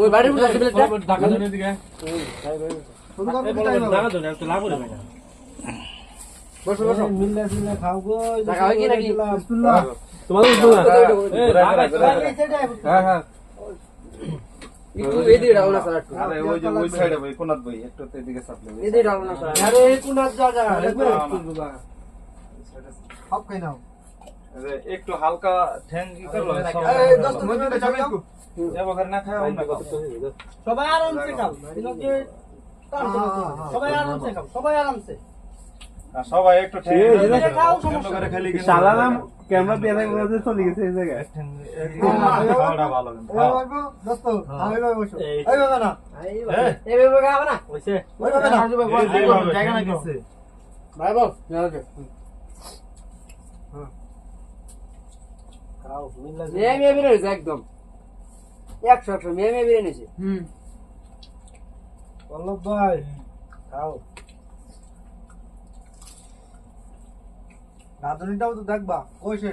ওই বাড়ির মধ্যে আছে প্লেটটা ঢাকা জনের দিকে ঢাকা জনের তো লাভ হবে না বসো বসো মিল্লা খাও গো ঢাকা হয় কি নাকি বিসমিল্লাহ তোমাদের উঠবো না হ্যাঁ হ্যাঁ একটু এদিকে রাখো না স্যার একটু আরে ওই যে ওই সাইডে ভাই কোনাত ভাই একটু এদিকে চাপলে এদিকে রাখো না স্যার আরে কোনার জায়গা সব খাই নাও একটু হালকা ঠ্যাং কি করলো এই দোস্ত মধ্যে যাবে এবার না খায় অন্য কত সবাই আরামসে খাও দিনকে সবাই আরামসে খাও সবাই আরামসে সবাই একটু ঠ্যাং খাও সমস্যা করে খেলি কিন্তু সালাম ক্যামেরা দিয়ে দেখে চলে গেছে এই জায়গায় খাওয়াটা ভালো কিন্তু এই বাবু দোস্ত আমি বাবু বসো এই বাবা না এই বেবে খাবে না হইছে ওই বাবা না জায়গা না গেছে ভাই বল যাও খাও মিল্লা মেয়ে বেরিয়েছে একদম 100 মেয়ে বেরিয়েছে বল্লভ ভাই খাও রাধুনিটাও তো দেখবা কইছে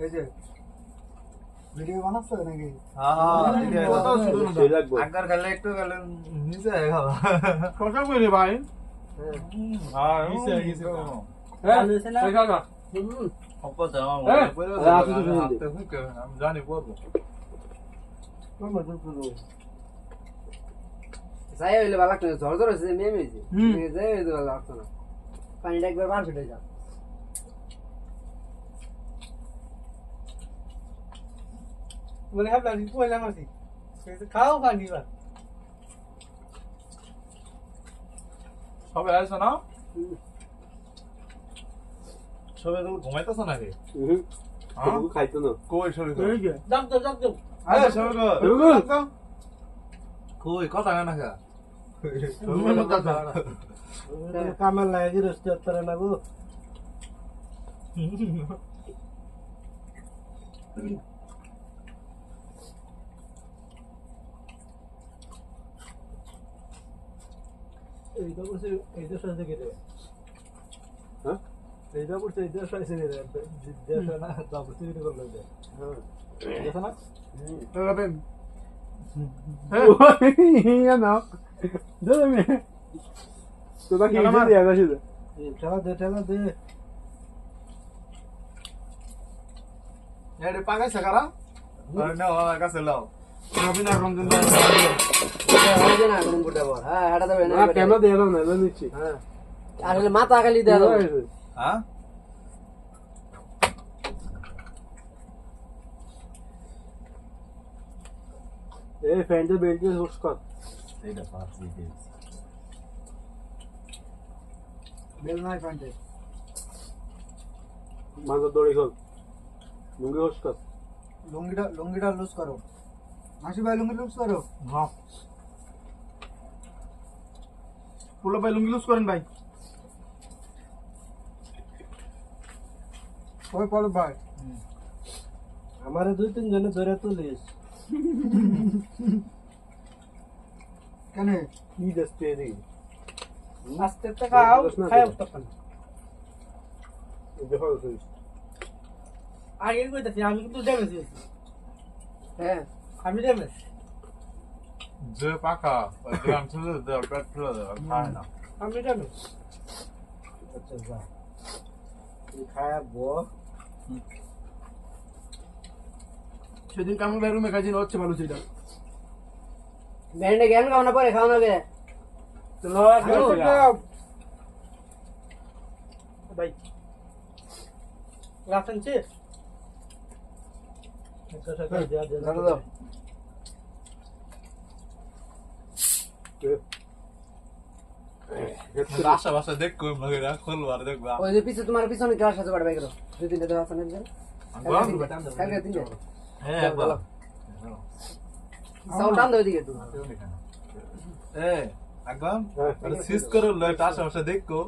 এই যে ভিডিও বানাচ্ছ নাকি আগার খেলে একটু গেলে নিচে খাওয়া কথা কইরে ভাই হ্যাঁ নিচে গেছে হ্যাঁ কাকা অপর জামা আমি জানি পড়বো যাই হইলে ভালো লাগতো ঝড় ঝড় হয়েছে মেয়ে মেয়েছে যাই হইলে ভালো লাগতো না পানিটা একবার বার ফেটে যাও বলে হ্যাঁ প্লাস্টিক পয়লা মাসি খাও পানি বা সবাই আসো না সবাই তো ঘুমাইতেছ নাকি খাইতো না কই শরীর যাও আরে শরীর কই কথা না খা কামাল লাগে রস্তে তরে না গো এইটা বসে এইটা সাথে কেটে হ্যাঁ এইটা বসে এইটা সাথে কেটে দেশা না তারপর তুই করলে হ্যাঁ দেখো না তবে হ্যাঁ না দে তো বাকি দিয়ে আসি ঠেলা দে এডে পাগাই সাকারা আরে না আমার কাছে লাও রবিনা রঞ্জন হয়ে না গরম করতে পার হ্যাঁ হাঁটা দেবে না ক্যামেরা দিয়ে দাও না নিচ্ছি হ্যাঁ আসলে মাথা খালি দেয়া দাও হ্যাঁ এই ফ্যানটা বেল্টে হোস্ট কর এইটা পাঁচ দিকে বেল নাই পান্টে মাঝে দড়ি খোল লুঙ্গি হোস্ট কর লুঙ্গিটা লুজ করো মাসি ভাই লুঙ্গি লুজ করো হ্যাঁ পুলো ভাই লুঙ্গি লুজ করেন ভাই ওই পড়ো ভাই আমারে 2-3 জনে ধরে তুলিস কেন কি দস্তে দি আস্তে আস্তে খাও খাও তখন দেখো তুই আগে কইতাছি আমি কিন্তু ড্যামেজ হইছি হ্যাঁ আমি ড্যামেজ যে পাকা গ্রাম ছিল দাও পেট ফুলে দাও খায় না আমি ড্যামেজ আচ্ছা যা তুই খাবো সেদিন কামল ভাই রুমে কাজিন হচ্ছে ভালো সেটা ব্যান্ডে জ্ঞান খাও না পরে খাও না গে চলো ভাই রাফেন চে দাও দাও আশা বাসা দেখ কই মগে রাখ খোলবা আর দেখবা ওই যে পিছে তোমার পিছনে ক্লাস আছে বাড়ি বাইরে দুই তিনটা দেওয়া আছে না কালকে তিনটা হ্যাঁ বলো সাউন্ড টান দাও এদিকে একটু এ একদম আরে সিস করো লয় আশা বাসা দেখো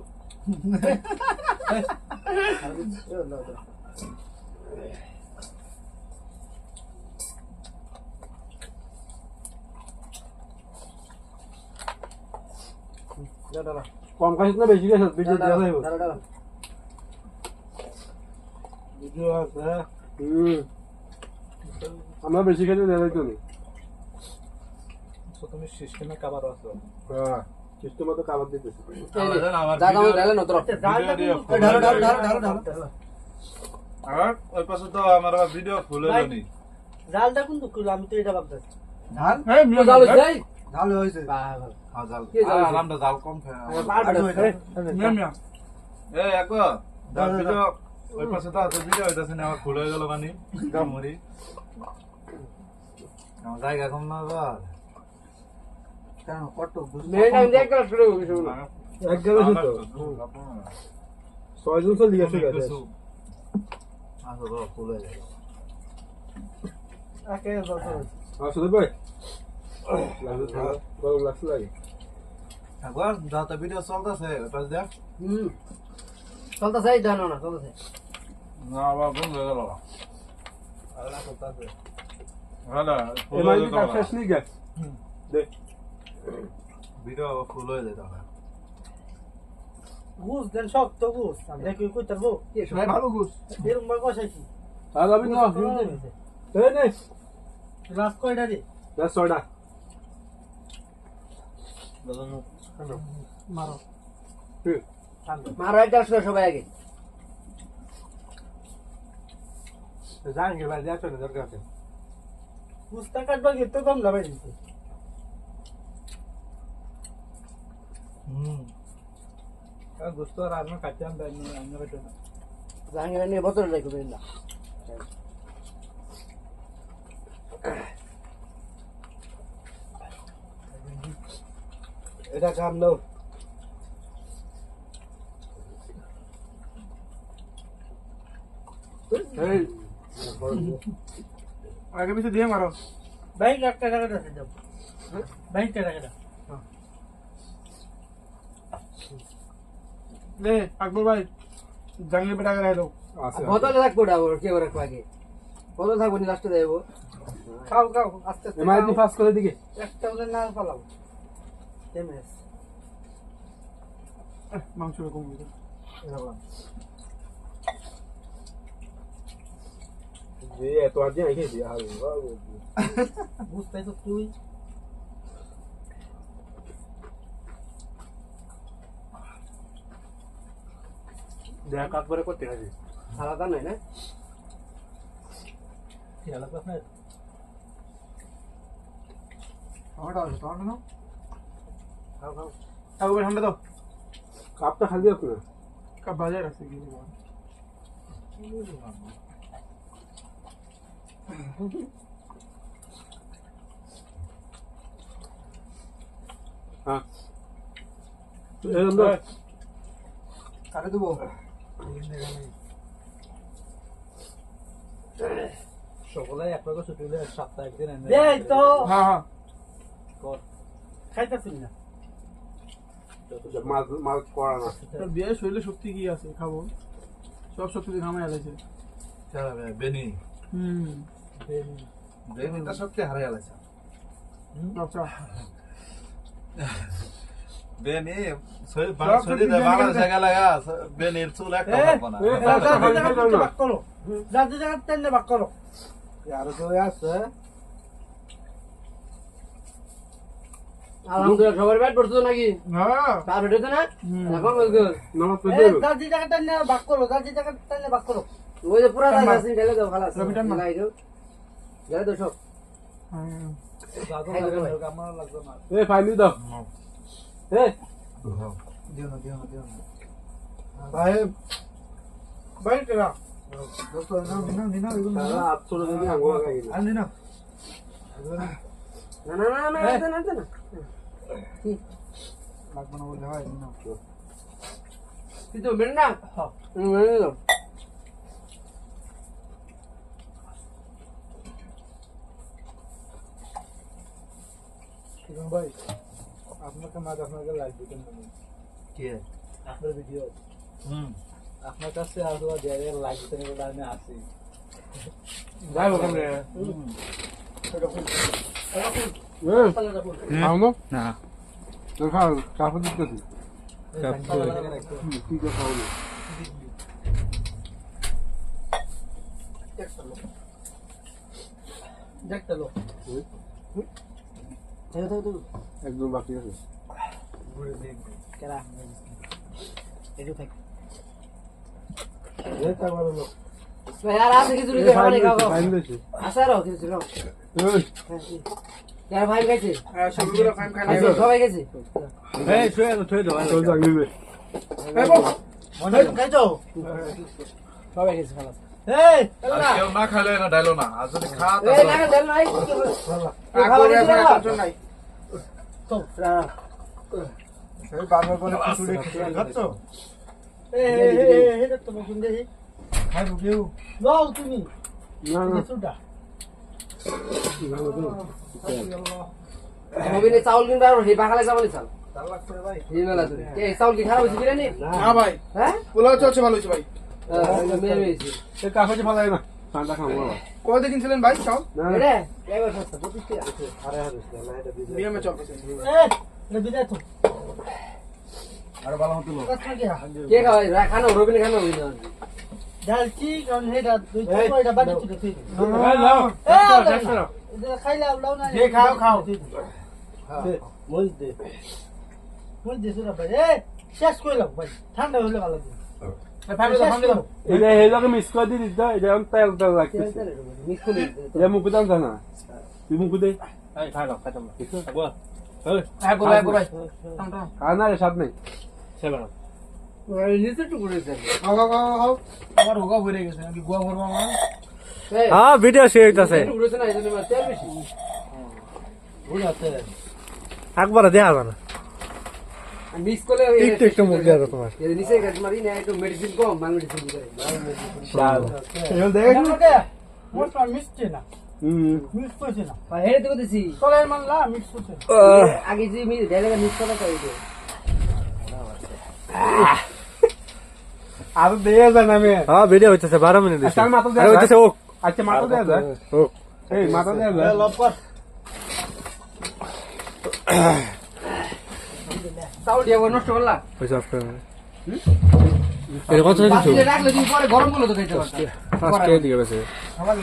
কম খাইছ না বেশি খাইছ ভিডিও দেওয়া যাইব ভিডিও আছে আমরা বেশি খাইলে দেওয়া যাইতো না সো তুমি সিস্টেমে কাবার আছো হ্যাঁ সিস্টেম মতো খাবার দিতেছি আমার দাদা আমার ঢালে নতর ঢালো ঢালো আর ওই পাশে তো আমার ভিডিও খুলে নি জালটা কোন দুঃখ আমি তো এটা ভাবতেছি ধান এই তো জাল হইছে ঢালো হইছে হাজাল কে জাল হইছে? আমরা জাল কম খাই মিয়া মিয়া এই একো দাল ভিডিও ওই পাশে তো আছে ভিডিও হইতাছে না আমার খুলে গেল মানে গামুরি আমার জায়গা কম না গো কেন কত মেন টাইম দেখ করে শুরু হইছে না এক গেলে তো 6 জন চলে গেছে গেছে আসো তো খুলে যায় একে জল তো আসলে ভাই লাগবে ভালো লাগছে লাগে একবার দাতা ভিডিও চলতেছে ওটা দেখ চলতা চাই জানো না চলতা চাই না বাবা বন্ধ হয়ে গেল আল্লাহ করতেছে হ্যালো এই মাইকে কাজ শেষ নি গেছে দেখ ভিডিও ফুল হয়ে যায় তাহলে ঘুষ দেন শক্ত ঘুষ আমি দেখি কই তারবো কে ভাই ভালো গুছ এরকম ভাবে বসাইছি আর আমি না এই নে রাত কয়টা রে দা সোডা মারো ঠিক মারো একটা সবাই আগে জানেন ভাই দেখো না দরকার আছে ঘুষটা কাটবা কি তো কম দামে দিচ্ছে গুস্ত আর আমি কাটাম দেন আমি বেটো না জাহাঙ্গীর নিয়ে বোতল রাখো না এটা কাম দাও এই আগে পিছে দিয়ে মারো বাইক একটা টাকাটা আছে দাও বাইক টাকাটা লে আকবর ভাই জাঙ্গি বেটা করে দাও আছে বোতলে রাখবো না ওর কে রাখবো আগে বোতল থাকবো নি লাস্টে দেবো খাও খাও আস্তে আস্তে এমআই দি পাস করে দিকে একটা ওদের না পালাও এমএস মাংস কম দিতে যে এত আর দিয়ে খেয়েছি আর বুঝতে তো তুই দেখ আকবরে করতে গেছে আলাদা নয় না খেলা পাস না আমারটা আছে তোমার না খাও খাও আকবর ঠান্ডা দাও কাপটা খালি দিও না কাপ বাজার আছে কি হ্যাঁ এই আমরা কাটে দেবো সকলে এক পাকে ছুটি হলে সপ্তাহে একদিন এনে এই তো হ্যাঁ হ্যাঁ কর খাইতাছি না মাছ মাছ করা না তোর বিয়ে শরীরে শক্তি কি আছে খাবো সব শক্তি ঘামে আলাইছে বেনি হুম বেনিটা শক্তি হারাই গেছে আচ্ছা বেনি সব শরীরে শক্তি বাংলা জায়গা লাগা বেনির চুল একটা থাকবো না বাক করো যাতে জায়গা তেনে বাক করো আর কেউ আছে আলহামদুলিল্লাহ সবার ব্যাট পড়ছো নাকি হ্যাঁ তার উঠেছে না হুম। এখন বলছো নামাজ এ পড়তে যাতে জায়গা তেনে বাক করো যাতে জায়গা তেনে বাক করো ওই যে পুরা দাদা সিন ঢেলে দাও খালাস রবি টান মার। লাই দাও ঢেলে দাও সব হ্যাঁ। দাদু খাই দেবো ভাই। আমার লাগবে না এই ফাইলি দাও এই দিও না ভাই বাইরে কেরা দোস্ত না এগুলো আপ চলে দিবি আঙ্গুল লাগাই দিবি আনি না না না না না না না না লাগবে না বলে হয় না কিন্তু মেরে না হ্যাঁ মেরে দাও কিরম ভাই আপনাকে মাঝে আপনাকে লাইক দিতেন না কে আপনার ভিডিও আপনার কাছে আর জায়গায় লাইক দিতেন বলে আমি আসি যাই হোক আমরা পাল্লাটা বল খাওনো না তো খাও কাপড় দিতেছি কি করে খাওয়াবো দেখতে লো একদম বাকি আছে কেরা এটু থাক এটা ভালো লোক ভাই আর আছে কিছু লিখে খাওয়া খাও খাও ফাইন দিয়েছে আছে আরো কিছু খাও যারা ভাই খাইছে হ্যাঁ সবগুলো ফাইন খাই খাইছে, সবাই খাইছে এই শুয়ে থই দাও চল যাক নিবে মনে খাইছো সবাই খাইছে খালাস এই আর কেউ না খাইলে না ডাইলো না আর যদি খা এই না দেন নাই খাওয়া দিছে না নাই তো এই বারবার করে খিচুড়ি খিচুড়ি খাচ্ছো এই এটা তো বন্ধ দেই খাইবো কেউ নাও তুমি না না কিছুটা নবীনে চাউল কিনবা আর হে বাখালে যাবনি চাল তার লাগছে ভাই এই মেলা ধরে কে চাউল কি খারাপ হইছে বিরিয়ানি না ভাই হ্যাঁ পোলাও চলছে ভালো হয়েছে ভাই মেয়ে হইছে এই কাগজে ফালাই না ঠান্ডা খাবো আবার কত কিনছিলেন ভাই চাও না রে একবার সস্তা 25 টাকা আরে আরে না এটা দিদি নিয়মে চলছে এই এটা বিদায় তো আর ভালো মতো লোক কাজ কি কে খাওয়াই খানো রবিনে খানো হইছে ডালচি কারণ এটা দুই ছোট এটা বাটি তুই তুই এই নাও এটা খাইলে লাও না যে খাও খাও মজ দে কোন দেশে রে ভাই এই শেষ কইলাম ভাই ঠান্ডা হলে ভালো দিন এটা হেলাকে মিস করে দিস দা এটা আমি তেল তেল লাগতেছে মিক্স করে এটা মুখ দাম জানা তুই মুখ দে এই খাই দাও খাইতাম না আগো খানা রে স্বাদ নেই সেবা নিচে টুকু রয়েছে খাও খাও খাও খাও আমার হোগা ভরে গেছে আমি গোয়া ভরবো আমার হ্যাঁ ভিডিও শেয়ার হইতাছে টুকু রয়েছে না এজন্য মার তেল বেশি বুঝাতে একবার দেখা যাবে না মিক্স করলে একটু একটু মুখ দেওয়া যাবে তোমার এই নিচে কাজ মারি না একটু মেডিসিন কম বাং মেডিসিন দিতে এখন দেখ মোট মিষ্টি না মিক্স করছে না ভাই হেরে তো দিছি চলে মানলা মিক্স করছে আগে যে মি ডাইরেক্ট মিক্স করা চাই তো আর দেয়া যায় না আমি হ্যাঁ ভিডিও হইতাছে 12 মিনিট আচ্ছা মাথা দেয়া হইতাছে ওক আচ্ছা মাথা দেয়া যায় ওক এই মাথা দেয়া যায় লব কর চাউল দিয়ে নষ্ট করলা পয়সা আপনার এর কত কিছু বাসে রাখলে তুমি পরে গরম করলে তো খাইতে পারতা ফার্স্ট কে দিকে গেছে আমার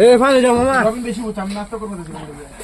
এ ফাইনালি যাও মামা বেশি উঠাম নাস্তা করবো